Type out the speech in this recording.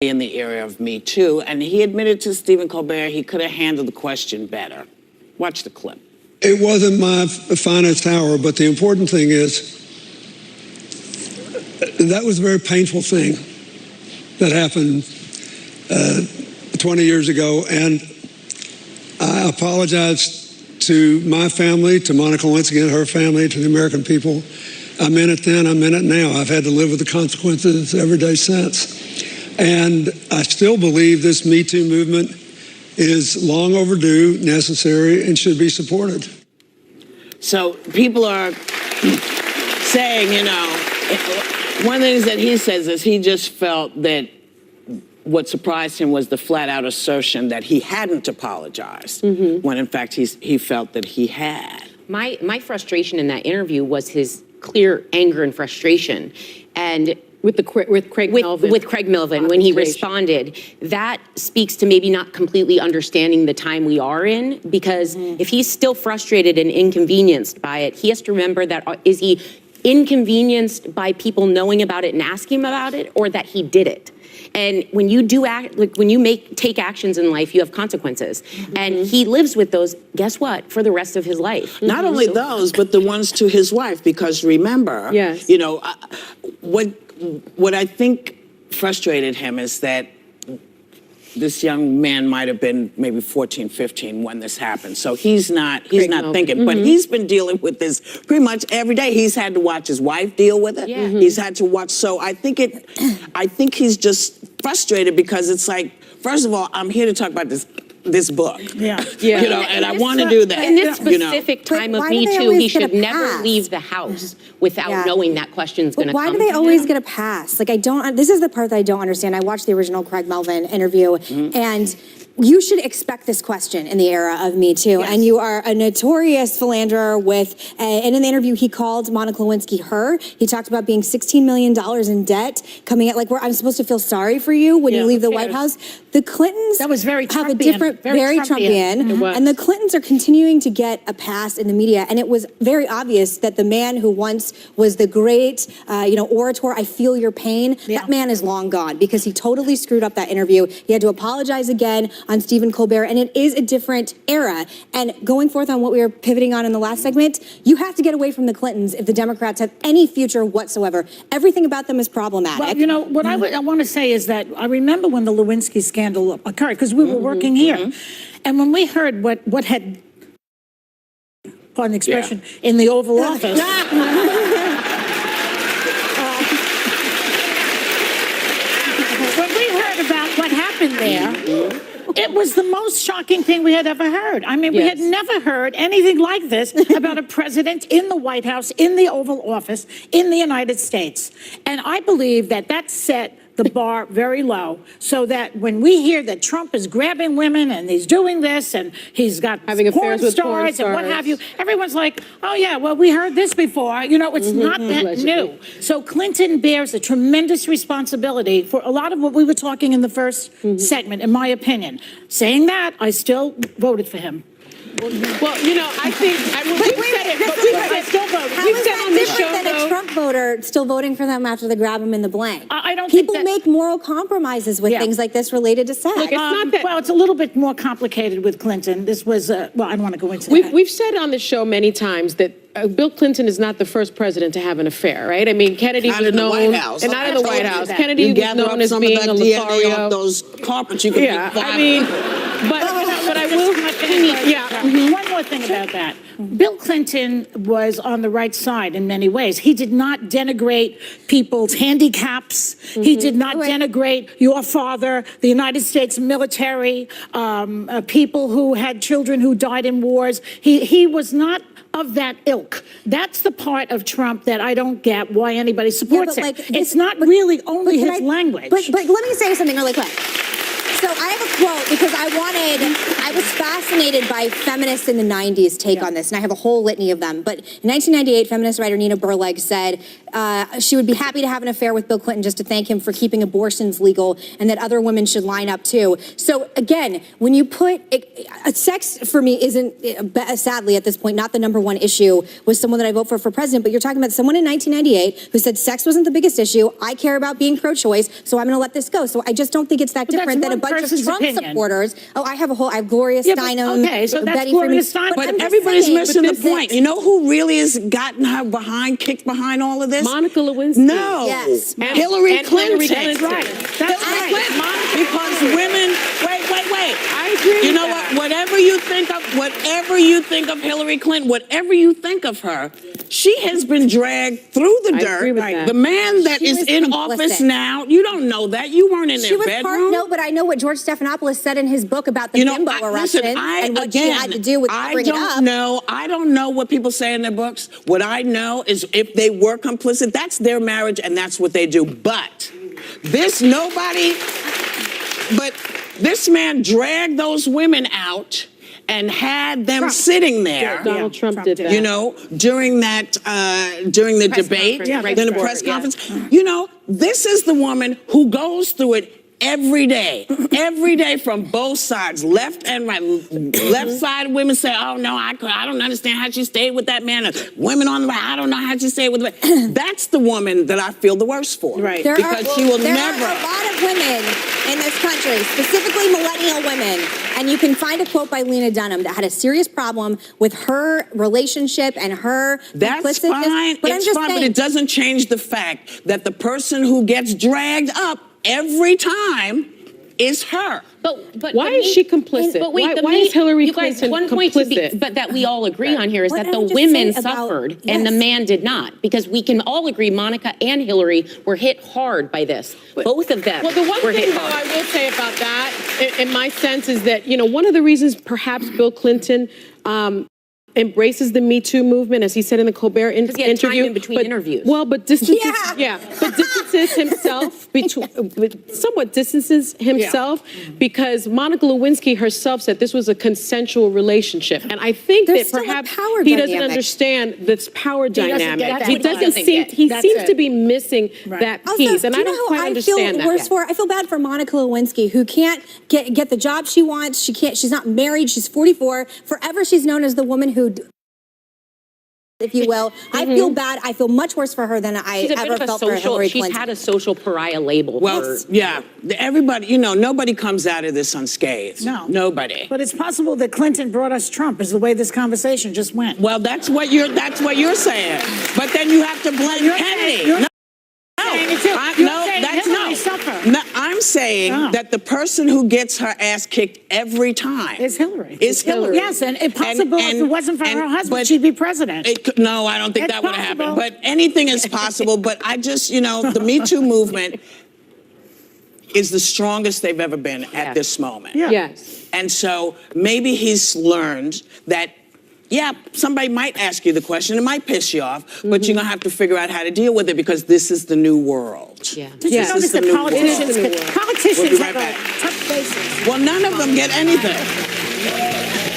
in the area of Me Too, and he admitted to Stephen Colbert he could have handled the question better. Watch the clip. It wasn't my finest hour, but the important thing is that was a very painful thing that happened 20 years ago, and I apologize to my family, to Monica Lewinsky and her family, to the American people. I meant it then, I meant it now. I've had to live with the consequences every day since. And I still believe this Me Too movement is long overdue, necessary, and should be supported. So people are saying, you know, one of the things that he says is he just felt that what surprised him was the flat-out assertion that he hadn't apologized, when in fact he felt that he had. My frustration in that interview was his clear anger and frustration, and with Craig Melvin. With Craig Melvin, when he responded, that speaks to maybe not completely understanding the time we are in, because if he's still frustrated and inconvenienced by it, he has to remember that is he inconvenienced by people knowing about it and asking him about it, or that he did it? And when you do act, like when you take actions in life, you have consequences. And he lives with those, guess what, for the rest of his life. Not only those, but the ones to his wife, because remember, you know, what I think frustrated him is that this young man might have been maybe 14, 15 when this happened. So he's not thinking, but he's been dealing with this pretty much every day. He's had to watch his wife deal with it. He's had to watch, so I think he's just frustrated because it's like, first of all, I'm here to talk about this book. You know, and I want to do that. In this specific time of Me Too, he should never leave the house without knowing that question's going to come. Why do they always get a pass? Like, this is the part that I don't understand. I watched the original Craig Melvin interview, and you should expect this question in the era of Me Too. And you are a notorious philanderer with, and in the interview, he called Monica Lewinsky her. He talked about being $16 million in debt, coming at like, where I'm supposed to feel sorry for you when you leave the White House. The Clintons that was very have Trumpian, a different, very Trumpian. And the Clintons are continuing to get a pass in the media. And it was very obvious that the man who once was the great, orator, I feel your pain, that man is long gone because he totally screwed up that interview. He had to apologize again on Stephen Colbert, and it is a different era. And going forth on what we were pivoting on in the last segment, you have to get away from the Clintons if the Democrats have any future whatsoever. Everything about them is problematic. Well, you know, what I want to say is that I remember when the Lewinsky scandal occurred, because we were working here. And when we heard what had, pardon the expression, in the Oval Office. When we heard about what happened there, it was the most shocking thing we had ever heard. I mean, we had never heard anything like this about a president in the White House, in the Oval Office, in the United States. And I believe that that set the bar very low, so that when we hear that Trump is grabbing women and he's doing this and he's got having affairs with porn stars and what have you, everyone's like, oh yeah, well, we heard this before. You know, it's not that new. So Clinton bears a tremendous responsibility for a lot of what we were talking in the first segment, in my opinion. Saying that, I still voted for him. Well, you know, I think I still vote. How is that different than a Trump voter still voting for them after they grab him in the blank? I don't People think that, make moral compromises with things like this related to sex. Look, it's not that. Well, it's a little bit more complicated with Clinton. This was, well, I don't want to go into that. We've said on the show many times that Bill Clinton is not the first president to have an affair, right? I mean, Kennedy was known, and not in the White House. Kennedy was known as being a Lothario. Those carpets you can I mean, but I will. One more thing about that. Bill Clinton was on the right side in many ways. He did not denigrate people's handicaps. He did not denigrate your father, the United States military, people who had children who died in wars. He was not of that ilk. That's the part of Trump that I don't get why anybody supports it. It's not really only his language. But let me say something really quick. So I have a quote because I was fascinated by feminists in the 90s take on this, and I have a whole litany of them. But in 1998, feminist writer Nina Burleg said she would be happy to have an affair with Bill Clinton just to thank him for keeping abortions legal, and that other women should line up too. So again, when you put sex for me isn't, sadly at this point, not the number one issue with someone that I vote for president, but you're talking about someone in 1998 who said sex wasn't the biggest issue. I care about being pro-choice, so I'm going to let this go. So I just don't think it's that different than a bunch of Trump supporters. Oh, I have Gloria Steinem, okay, so that's Betty Gloria Friedan. Steinem. But everybody's missing the point. You know who really has gotten her kicked behind all of this? Monica Lewinsky. No. Yes. Hillary Clinton. That's right. That's right. Because women, wait. I agree. You know what? Whatever you think of Hillary Clinton, whatever you think of her, she has been dragged through the I dirt. agree with that. The man that She is was in complicit. office now, you don't know that. You weren't in She their was bedroom. no, but I know what George Stephanopoulos said in his book about the bimbo eruption and what she had to do with bringing it up. I don't know what people say in their books. What I know is if they were complicit, that's their marriage and that's what they do. But this man dragged those women out and had them sitting there. Donald Trump did that. You know, during the debate, during the press conference. You know, this is the woman who goes through it every day from both sides, left and right. Left side women say, oh no, I don't understand how she stayed with that man. And women on the right, I don't know how she stayed with the man. That's the woman that I feel the worst for. Right. There are she will there never. are a lot of women in this country, specifically millennial women, and you can find a quote by Lena Dunham that had a serious problem with her relationship and her That's complicitness. fine. But I'm It's just fine, saying, but it doesn't change the fact that the person who gets dragged up every time is her. But Why is she complicit? But wait, Why is Hillary you guys, Clinton one point complicit? but that we all agree on here is What that did the I just women say about- suffered and the Yes. man did not, because we can all agree Monica and Hillary were hit hard by this. Both of them Well, the one were thing, hit though, hard. I will say about that, in my sense, is that, one of the reasons perhaps Bill Clinton embraces the Me Too movement, as he said in the Colbert he had time interview. in between interviews. Well, but distances, Yeah. but distances himself, somewhat distances himself, because Monica Lewinsky herself said this was a consensual relationship. And I think There's that still a perhaps power he doesn't dynamic. understand this power doesn't dynamic. get that. He That's doesn't what he seem, doesn't he get. seems That's to it. be missing Right. that Also, piece. And do I you know don't who quite I understand feel that. worse for? I feel bad for Monica Lewinsky, who can't get the job she wants. She's not married. She's 44. Forever, she's known as the woman who, if you will. I feel bad. I feel much worse for her than I She's a bit ever of a felt for Hillary she's Clinton. had a social pariah label. Well, for, yeah, everybody, nobody comes out of this unscathed. No. Nobody. But it's possible that Clinton brought us Trump, is the way this conversation just went. Well, that's what you're saying. But then you have to blame Kennedy. You're No, saying it too. You're saying Hillary suffered. No, I'm saying that the person who gets her ass kicked every time Is Hillary. Is Hillary. Yes, and it's possible if it wasn't for her husband, but she'd be president. No, I don't think It's that would have possible. happened. But anything is possible. But I just, the Me Too movement is the strongest they've ever been at this moment. Yeah. Yes. And so maybe he's learned that, yeah, somebody might ask you the question. It might piss you off, but you're going to have to figure out how to deal with it because this is the new world. Yeah. Did you This notice is the that new politicians, world. politicians We'll be right have back. a tough basis? Well, none of them get anything.